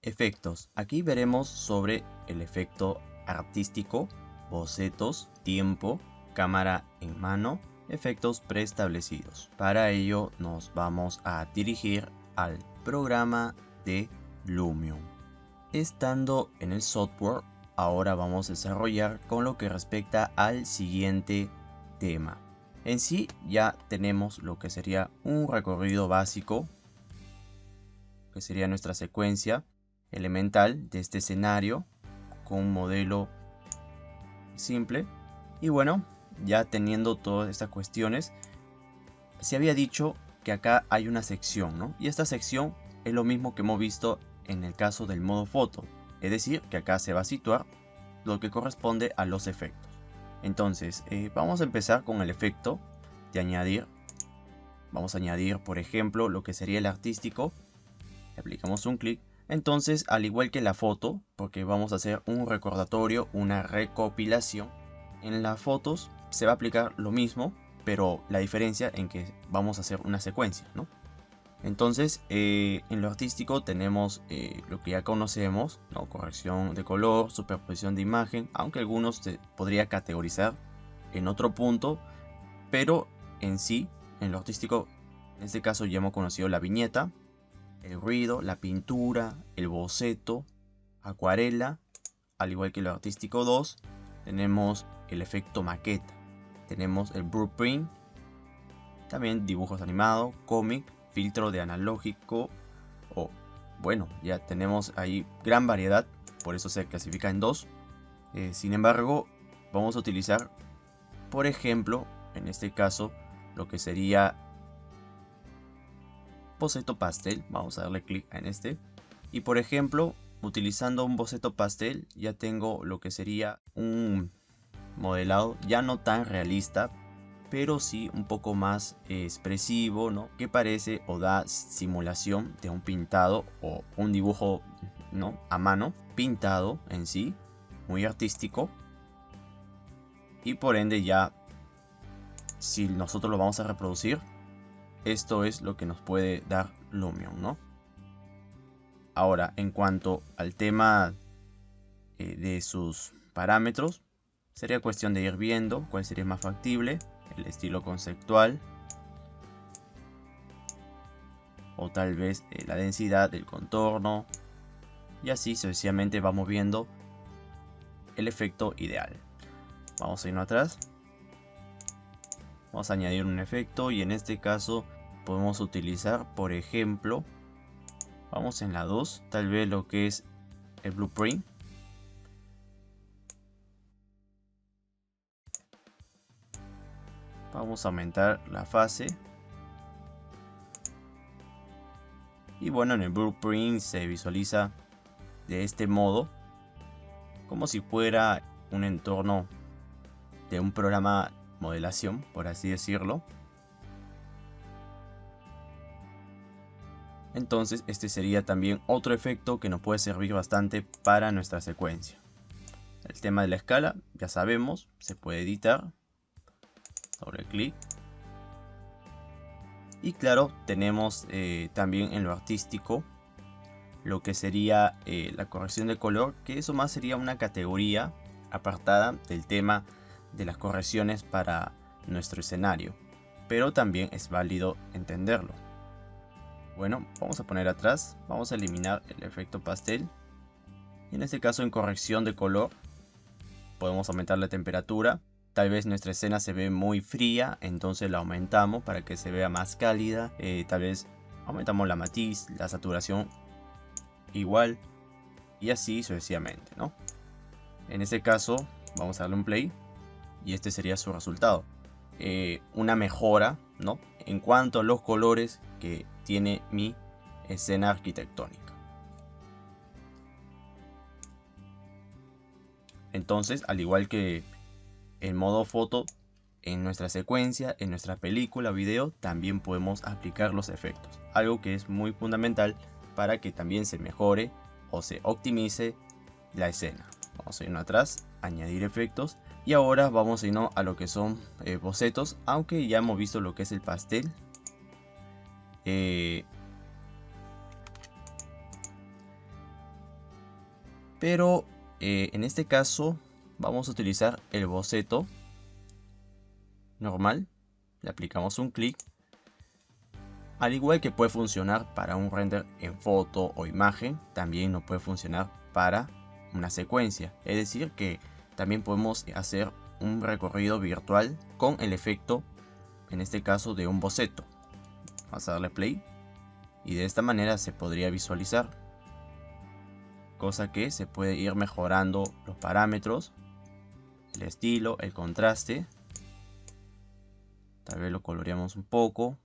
Efectos. Aquí veremos sobre el efecto artístico, bocetos, tiempo, cámara en mano, efectos preestablecidos. Para ello nos vamos a dirigir al programa de Lumion. Estando en el software, ahora vamos a desarrollar con lo que respecta al siguiente tema. En sí ya tenemos lo que sería un recorrido básico, que sería nuestra secuencia elemental de este escenario con un modelo simple. Y bueno, ya teniendo todas estas cuestiones, se había dicho que acá hay una sección, ¿no? Y esta sección es lo mismo que hemos visto en el caso del modo foto, es decir, que acá se va a situar lo que corresponde a los efectos. Entonces, vamos a empezar con el efecto de añadir. Vamos a añadir, por ejemplo, lo que sería el artístico. Le aplicamos un clic. Entonces, al igual que la foto, porque vamos a hacer un recordatorio, una recopilación, en las fotos se va a aplicar lo mismo, pero la diferencia en que vamos a hacer una secuencia, ¿no? Entonces, en lo artístico tenemos lo que ya conocemos, ¿no? Corrección de color, superposición de imagen, aunque algunos se podría categorizar en otro punto, pero en sí, en lo artístico, en este caso ya hemos conocido la viñeta, el ruido, la pintura, el boceto, acuarela, al igual que lo artístico 2, tenemos el efecto maqueta, tenemos el blueprint, también dibujos animados, cómic, filtro de analógico, o bueno, ya tenemos ahí gran variedad, por eso se clasifica en dos. Sin embargo, vamos a utilizar, por ejemplo, en este caso, lo que sería boceto pastel. Vamos a darle clic en este. Y por ejemplo, utilizando un boceto pastel, ya tengo lo que sería un modelado ya no tan realista, pero sí un poco más expresivo, ¿no? Que parece o da simulación de un pintado o un dibujo, ¿no? A mano, pintado en sí, muy artístico. Y por ende ya, si nosotros lo vamos a reproducir, esto es lo que nos puede dar Lumion, ¿no? Ahora, en cuanto al tema de sus parámetros, sería cuestión de ir viendo cuál sería más factible, el estilo conceptual, o tal vez la densidad del contorno, y así sucesivamente vamos viendo el efecto ideal. Vamos a irnos atrás, vamos a añadir un efecto, y en este caso podemos utilizar, por ejemplo, vamos en la 2, tal vez lo que es el blueprint. Vamos a aumentar la fase. Y bueno, en el blueprint se visualiza de este modo, como si fuera un entorno de un programa modelación, por así decirlo. Entonces este sería también otro efecto que nos puede servir bastante para nuestra secuencia. El tema de la escala, ya sabemos, se puede editar. Doble clic. Y claro, tenemos también en lo artístico lo que sería la corrección de color, que eso más sería una categoría apartada del tema de las correcciones para nuestro escenario, pero también es válido entenderlo. Bueno, vamos a poner atrás, vamos a eliminar el efecto pastel, y en este caso en corrección de color podemos aumentar la temperatura. Tal vez nuestra escena se ve muy fría, entonces la aumentamos para que se vea más cálida. Tal vez aumentamos la matiz, la saturación igual, y así sucesivamente, ¿no? En este caso vamos a darle un play y este sería su resultado. Una mejora, ¿no? En cuanto a los colores que tiene mi escena arquitectónica. Entonces, al igual que en modo foto, en nuestra secuencia, en nuestra película, video, también podemos aplicar los efectos. Algo que es muy fundamental para que también se mejore o se optimice la escena. Vamos a irnos atrás, añadir efectos. Y ahora vamos a irnos a lo que son bocetos, aunque ya hemos visto lo que es el pastel. Pero en este caso vamos a utilizar el boceto normal. Le aplicamos un clic. Al igual que puede funcionar para un render en foto o imagen, también nos puede funcionar para una secuencia. Es decir, que también podemos hacer un recorrido virtual con el efecto, en este caso, de un boceto. Vamos a darle play y de esta manera se podría visualizar. Cosa que se puede ir mejorando los parámetros, el estilo, el contraste. Tal vez lo coloreamos un poco,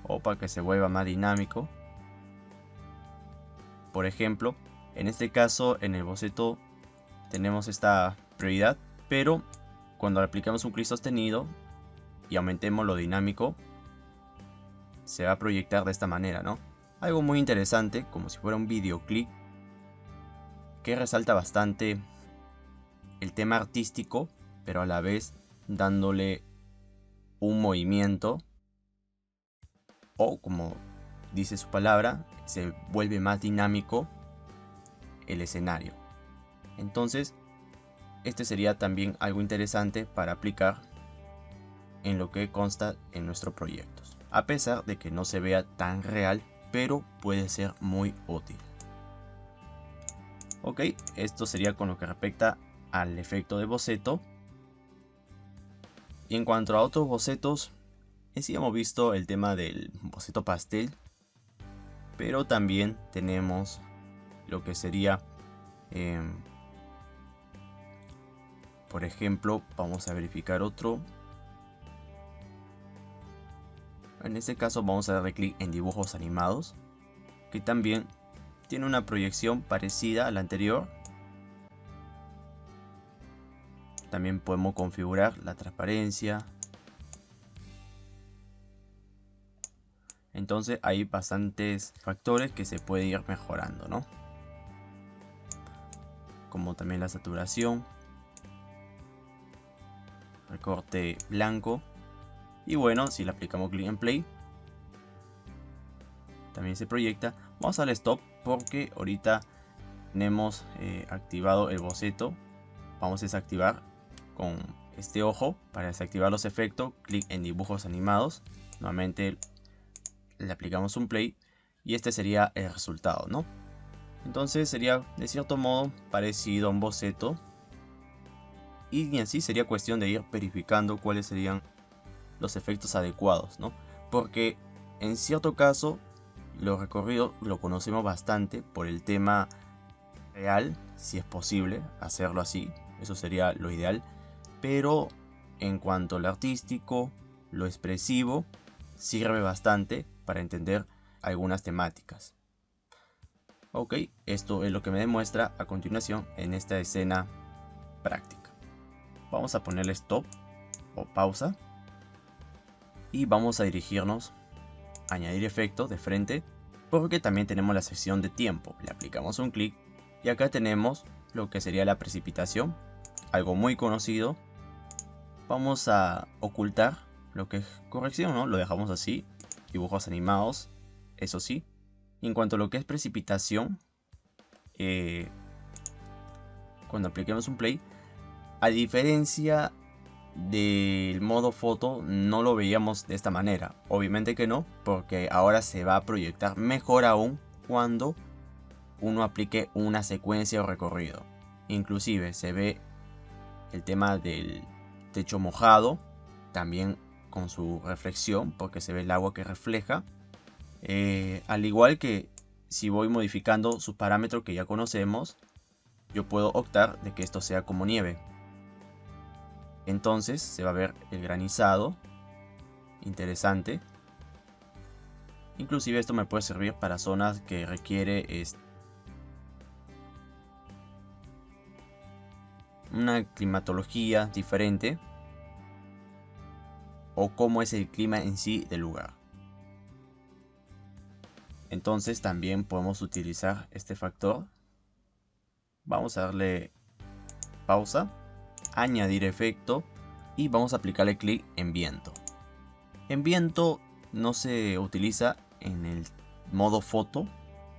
o para que se vuelva más dinámico. Por ejemplo, en este caso en el boceto tenemos esta prioridad, pero cuando le aplicamos un clic sostenido y aumentemos lo dinámico, se va a proyectar de esta manera, ¿no? Algo muy interesante, como si fuera un videoclip, que resalta bastante el tema artístico, pero a la vez dándole un movimiento, o como dice su palabra, se vuelve más dinámico el escenario. Entonces, este sería también algo interesante para aplicar en lo que consta en nuestros proyectos. A pesar de que no se vea tan real, pero puede ser muy útil. Ok, esto sería con lo que respecta al efecto de boceto. Y en cuanto a otros bocetos, sí hemos visto el tema del boceto pastel, pero también tenemos lo que sería, por ejemplo, vamos a verificar otro. En este caso vamos a darle clic en dibujos animados, que también tiene una proyección parecida a la anterior. También podemos configurar la transparencia. Entonces hay bastantes factores que se puede ir mejorando, ¿no? Como también la saturación, recorte blanco. Y bueno, si le aplicamos clic en play, también se proyecta. Vamos al stop porque ahorita tenemos activado el boceto. Vamos a desactivar con este ojo para desactivar los efectos. Clic en dibujos animados. Nuevamente le aplicamos un play y este sería el resultado, ¿no? Entonces sería de cierto modo parecido a un boceto. Y así sería cuestión de ir verificando cuáles serían los efectos adecuados, ¿no? Porque en cierto caso los recorridos lo conocemos bastante por el tema real, si es posible hacerlo así, eso sería lo ideal. Pero en cuanto al artístico, lo expresivo sirve bastante para entender algunas temáticas. Ok, esto es lo que me demuestra a continuación en esta escena práctica. Vamos a ponerle stop o pausa y vamos a dirigirnos a añadir efectos de frente, porque también tenemos la sección de tiempo. Le aplicamos un clic y acá tenemos lo que sería la precipitación, algo muy conocido. Vamos a ocultar lo que es corrección, ¿no? Lo dejamos así, dibujos animados, eso sí. Y en cuanto a lo que es precipitación, cuando apliquemos un play, a diferencia del modo foto, no lo veíamos de esta manera. Obviamente que no, porque ahora se va a proyectar mejor aún cuando uno aplique una secuencia o recorrido. Inclusive se ve el tema del techo mojado, también con su reflexión, porque se ve el agua que refleja. Al igual que si voy modificando sus parámetros que ya conocemos, yo puedo optar de que esto sea como nieve. Entonces se va a ver el granizado. Interesante. Inclusive esto me puede servir para zonas que requiere una climatología diferente, o cómo es el clima en sí del lugar. Entonces también podemos utilizar este factor. Vamos a darle pausa, añadir efecto y vamos a aplicarle clic en viento. En viento no se utiliza en el modo foto,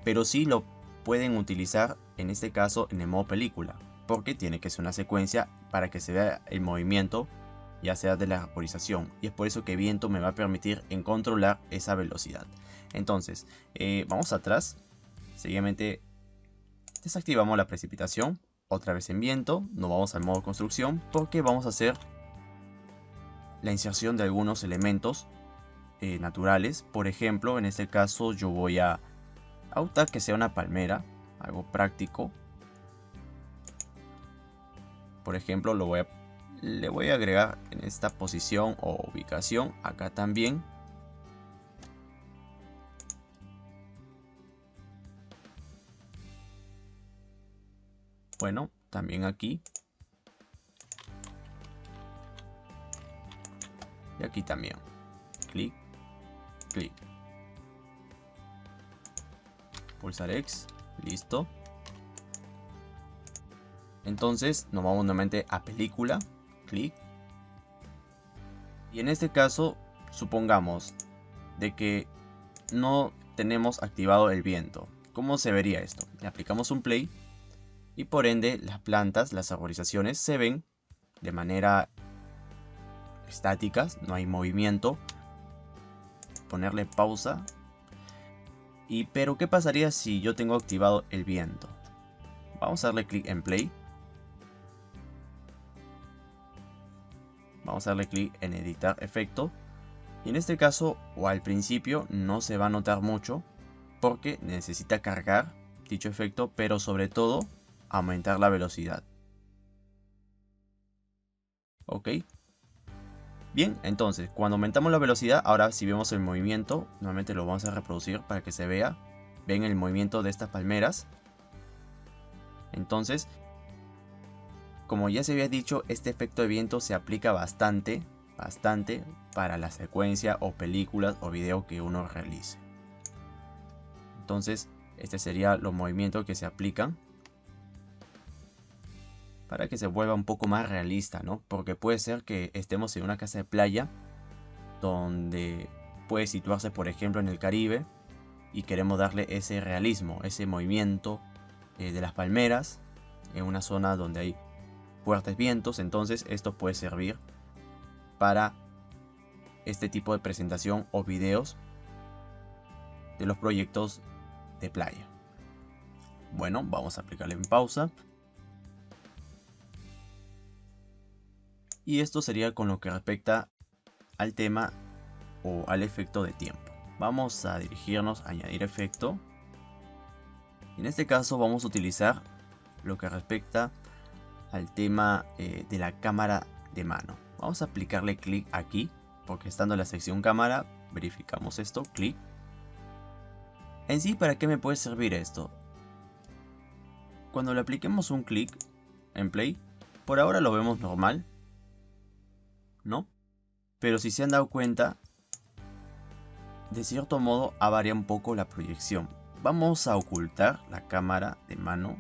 pero sí lo pueden utilizar en este caso en el modo película, porque tiene que ser una secuencia para que se vea el movimiento, ya sea de la vaporización, y es por eso que viento me va a permitir en controlar esa velocidad. Entonces, vamos atrás, seguidamente desactivamos la precipitación, otra vez en viento, nos vamos al modo construcción, porque vamos a hacer la inserción de algunos elementos naturales. Por ejemplo, en este caso yo voy a optar que sea una palmera, algo práctico. Por ejemplo, le voy a agregar en esta posición o ubicación, acá también. Bueno, también aquí. Y aquí también. Clic, clic. Pulsar X, listo. Entonces nos vamos nuevamente a película, clic. Y en este caso, supongamos de que no tenemos activado el viento. ¿Cómo se vería esto? Le aplicamos un play y por ende las plantas, las arborizaciones se ven de manera estáticas, no hay movimiento. Ponerle pausa. Pero ¿qué pasaría si yo tengo activado el viento? Vamos a darle clic en play. Vamos a darle clic en editar efecto. Y en este caso, o al principio, no se va a notar mucho porque necesita cargar dicho efecto, pero sobre todo aumentar la velocidad. Ok. Bien, entonces cuando aumentamos la velocidad, ahora si vemos el movimiento, nuevamente lo vamos a reproducir para que se vea. Ven el movimiento de estas palmeras. Entonces, como ya se había dicho, este efecto de viento se aplica bastante para la secuencia o películas o video que uno realice. Entonces, este sería los movimientos que se aplican para que se vuelva un poco más realista, ¿no? Porque puede ser que estemos en una casa de playa donde puede situarse, por ejemplo, en el Caribe y queremos darle ese realismo, ese movimiento de las palmeras en una zona donde hay fuertes vientos. Entonces esto puede servir para este tipo de presentación o videos de los proyectos de playa. Bueno, vamos a aplicarle en pausa. Y esto sería con lo que respecta al tema o al efecto de tiempo. Vamos a dirigirnos a añadir efecto. En este caso vamos a utilizar lo que respecta al tema de la cámara de mano. Vamos a aplicarle clic aquí, porque estando en la sección cámara, verificamos esto, clic. En sí, ¿para qué me puede servir esto? Cuando le apliquemos un clic en play, por ahora lo vemos normal, ¿no? Pero si se han dado cuenta, de cierto modo ha variado un poco la proyección. Vamos a ocultar la cámara de mano.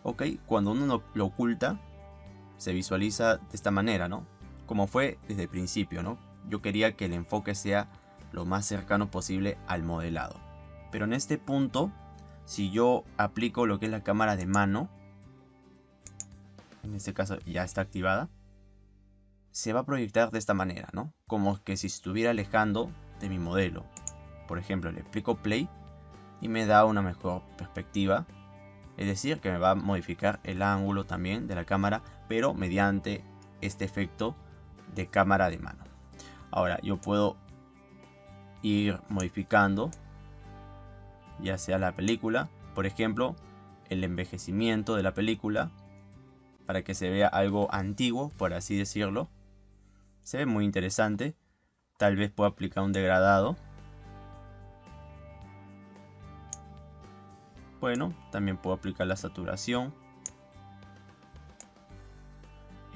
Ok, cuando uno lo oculta, se visualiza de esta manera, ¿no? Como fue desde el principio, ¿no? Yo quería que el enfoque sea lo más cercano posible al modelado. Pero en este punto, si yo aplico lo que es la cámara de mano, en este caso ya está activada, se va a proyectar de esta manera, ¿no? Como que si estuviera alejando de mi modelo. Por ejemplo, le aplico play y me da una mejor perspectiva. Es decir, que me va a modificar el ángulo también de la cámara, pero mediante este efecto de cámara de mano. Ahora yo puedo ir modificando ya sea la película, por ejemplo, el envejecimiento de la película para que se vea algo antiguo, por así decirlo. Se ve muy interesante. Tal vez pueda aplicar un degradado. Bueno, también puedo aplicar la saturación.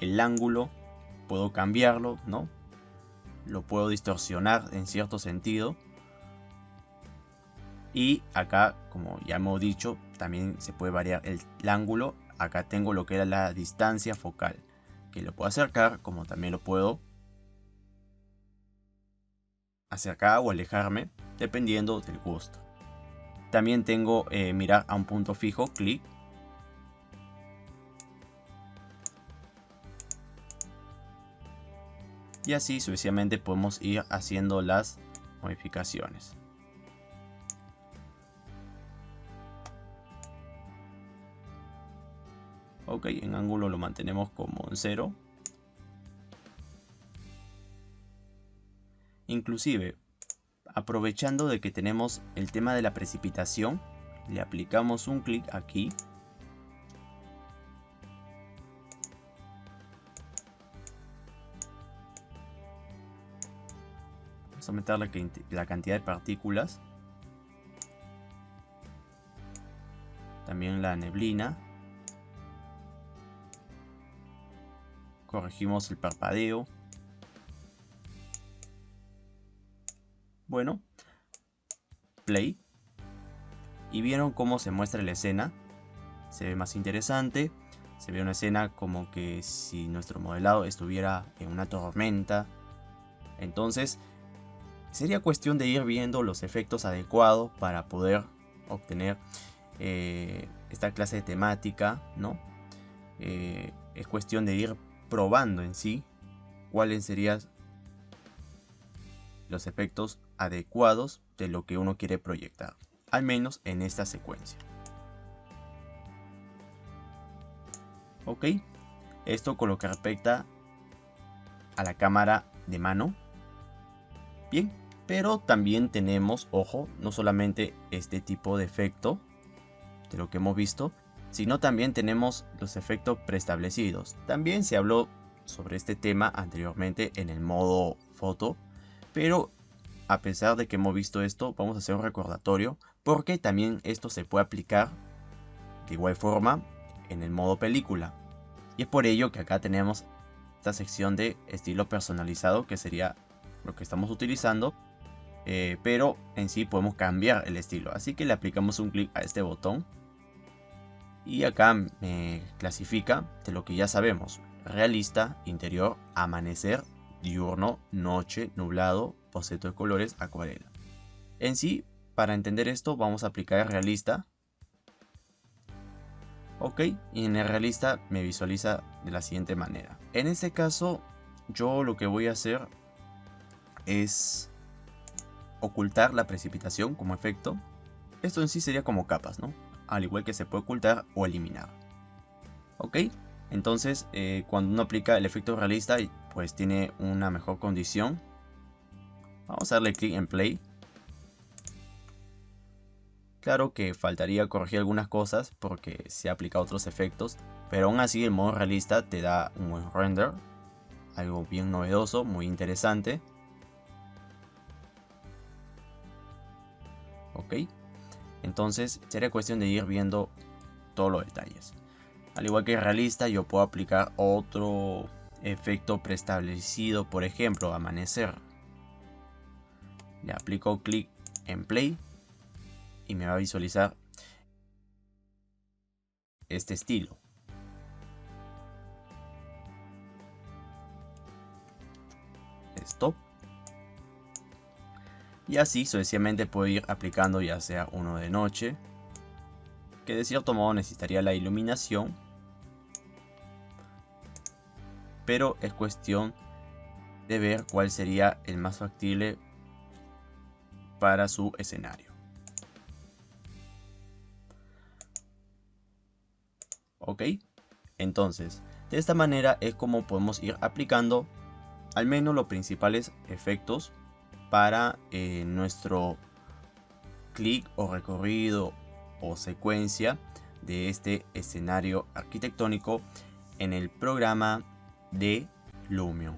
El ángulo puedo cambiarlo, ¿no? Lo puedo distorsionar en cierto sentido. Y acá, como ya hemos dicho, también se puede variar el ángulo. Acá tengo lo que era la distancia focal, que lo puedo acercar, como también lo puedo acercar o alejarme, dependiendo del gusto. También tengo mirar a un punto fijo, clic. Y así sucesivamente podemos ir haciendo las modificaciones. Ok, en ángulo lo mantenemos como en 0. Inclusive, aprovechando de que tenemos el tema de la precipitación, le aplicamos un clic aquí. Vamos a aumentar la cantidad de partículas. También la neblina. Corregimos el parpadeo. Bueno, play. Y vieron cómo se muestra la escena. Se ve más interesante. Se ve una escena como que si nuestro modelado estuviera en una tormenta. Entonces, sería cuestión de ir viendo los efectos adecuados para poder obtener esta clase de temática, ¿no? Es cuestión de ir probando en sí cuáles serían los efectos adecuados de lo que uno quiere proyectar, al menos en esta secuencia. Ok, esto con lo que respecta a la cámara de mano. Bien, pero también tenemos, ojo, no solamente este tipo de efecto de lo que hemos visto, sino también tenemos los efectos preestablecidos. También se habló sobre este tema anteriormente en el modo foto, pero a pesar de que hemos visto esto, vamos a hacer un recordatorio porque también esto se puede aplicar de igual forma en el modo película. Y es por ello que acá tenemos esta sección de estilo personalizado, que sería lo que estamos utilizando, pero en sí podemos cambiar el estilo. Así que le aplicamos un clic a este botón y acá me clasifica de lo que ya sabemos: realista, interior, amanecer, diurno, noche, nublado, boceto de colores, acuarela. En sí, para entender esto vamos a aplicar realista. Ok, y en el realista me visualiza de la siguiente manera. En este caso, yo lo que voy a hacer es ocultar la precipitación como efecto. Esto en sí sería como capas, ¿no? Al igual que se puede ocultar o eliminar. Ok, entonces cuando uno aplica el efecto realista, pues tiene una mejor condición. Vamos a darle clic en play. Claro que faltaría corregir algunas cosas porque se aplica otros efectos, pero aún así el modo realista te da un buen render, algo bien novedoso, muy interesante. Ok, entonces sería cuestión de ir viendo todos los detalles. Al igual que realista, yo puedo aplicar otro efecto preestablecido, por ejemplo, amanecer. Le aplico clic en play y me va a visualizar este estilo. Stop. Y así sucesivamente puedo ir aplicando, ya sea uno de noche, que de cierto modo necesitaría la iluminación, pero es cuestión de ver cuál sería el más factible para su escenario. Ok, entonces de esta manera es como podemos ir aplicando al menos los principales efectos para nuestro clic o recorrido o secuencia de este escenario arquitectónico en el programa de Lumion.